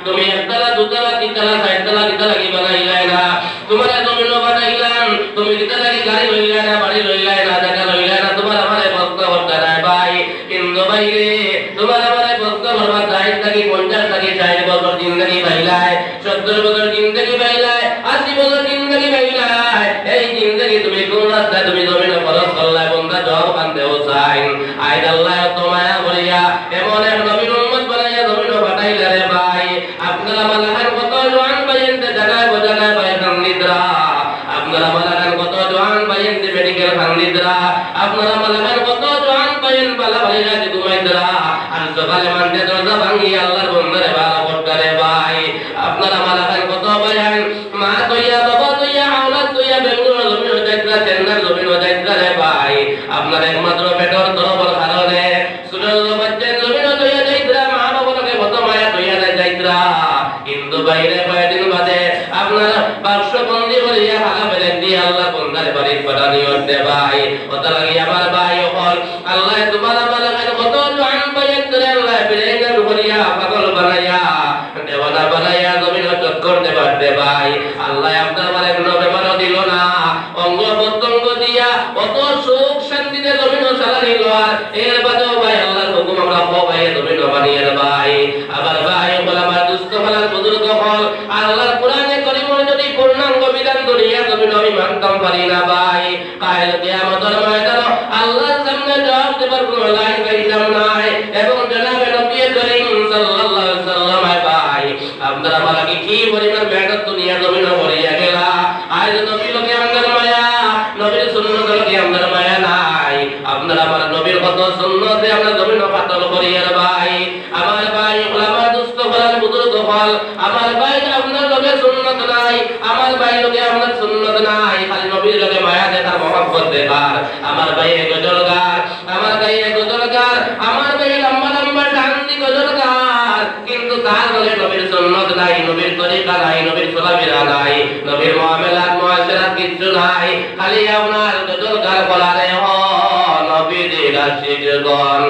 তুমি একতলা দুতলা তিনতলা চারতলা তিনতলা কি বানাইলাই না, তোমার জমিনও বানাইলাম, তুমি তিনতলা কি গাড়ি লইলাই না, বাড়ি লইলাই না, জায়গা লইলাই না, তোমার আমারে প্রশ্ন করতে নাই ভাই। কিন্তু ভাই রে তোমার আমারে প্রশ্ন করবার দায়িত্ব কি 50 থেকে 60 বছর জিন্দগি পাইলাই, 70 বছর জিন্দগি পাইলাই, 80 বছর জিন্দগি পাইলাই, এই জিন্দগি তুমি কোন রাস্তায় তুমি জমিনে খরচ করলাই বন্ধা জবাব কান্দে হোসাইন। আইন আল্লাহ তোমায় বলিয়া এমন এক নবীর উম্মত বানাইয়া জমিনে পাঠাইলা রে ভাই। আপনারা মালাকান কত জওয়ান বাইনতে জায়গায় বজাগায় বাইখান নিদ্রা, আপনারা মালাকান কত জওয়ান বাইনতে মেডিকেল খান নিদ্রা, আপনারা মালাকান কত জওয়ান বাইন বালা বালিরা যে ঘুমাইদ্রা, আর সকালে মানতে দরজা ভাঙি আল্লাহর বন্দারে বালা করতারে ভাই। আপনারা মালাকান কত বাইন মা তৈয়া বাবা তৈয়া আওলাদ তৈয়া বেঙ্গল জমিন যাইত্রা চেন্নাই জমিন যাইত্রা রে ভাই। আপনারা একমাত্র পেটর তরবর কারণে সুরজ বাচ্চা জমিন তৈয়া যাইত্রা, মা বাবাকে কত মায়া তৈয়া যাইত্রা, কিন্তু বাইরে কয়েকদিন বাদে আপনারা বাক্সবন্দি করিয়া হালা বেলেন দিয়ে আল্লাহ বন্দারে বাড়ির পাঠানি হতে ভাই। কথা লাগি আমার ভাই হল আল্লাহ তোমার আমার কত জোয়ান বাইন করে আল্লাহ বেলেন করিয়া পাগল বানাইয়া দেওয়ানা বানাইয়া জমিন চক্কর দেবার দে ভাই। আল্লাহ আপনার আমার কোনো ব্যাপারও দিল না, অঙ্গ প্রত্যঙ্গ দিয়া কত সুখ শান্তিতে জমিন চালানি লওয়ার, এর বাদেও ভাই আল্লাহর হুকুম আমরা ভাই জমিন বানিয়ে ভাই। আবার ভাই বল আমার দুস্থ হলার বুজুর্গ হল আল্লাহর কোরআনে কারীমের যদি পূর্ণাঙ্গ বিধান দুনিয়া জমিন আমি মানতাম পারি না ভাই। কাল কিয়ামতের ময়দানে আল্লাহর সামনে জবাব দেবার কোনো লাইন পাইলাম নাই, এবং জনাবে নবী করিম সাল্লাল্লাহু আলাইহি ওয়াসাল্লাম ভাই আপনারা মালাকি কি পরিমাণ মেহনত দুনিয়া জমিন করিয়া গেলা। আজ নবী লোকে আমাদের মায়া, নবীর সুন্নাত লোকে আমাদের মায়া নাই। আপনারা আমার নবীর কত সুন্নতে আমরা জমিন পাতল করিয়া ভাই। আমার ভাই আমার দুস্থ হলার বুজুর্গ হল আমার ভাই আপনার লোকে সুন্নত নাই, আমার ভাই লোকে আপনার সুন্নত নাই, খালি নবীর লোকে মায়া দেখার মহব্বত দেখার। আমার ভাই গজলগার, আমার ভাই গজলগার, আমার ভাই লম্বা লম্বা শান্তি গজলগার, কিন্তু তার বলে নবীর সুন্নত নাই, নবীর তরিকা নাই, নবীর চলাফেরা নাই, নবীর মুআমালাত মুআশারাত কিছু নাই, খালি আপনার গজলগার বলারে হ নবীর আশিকগণ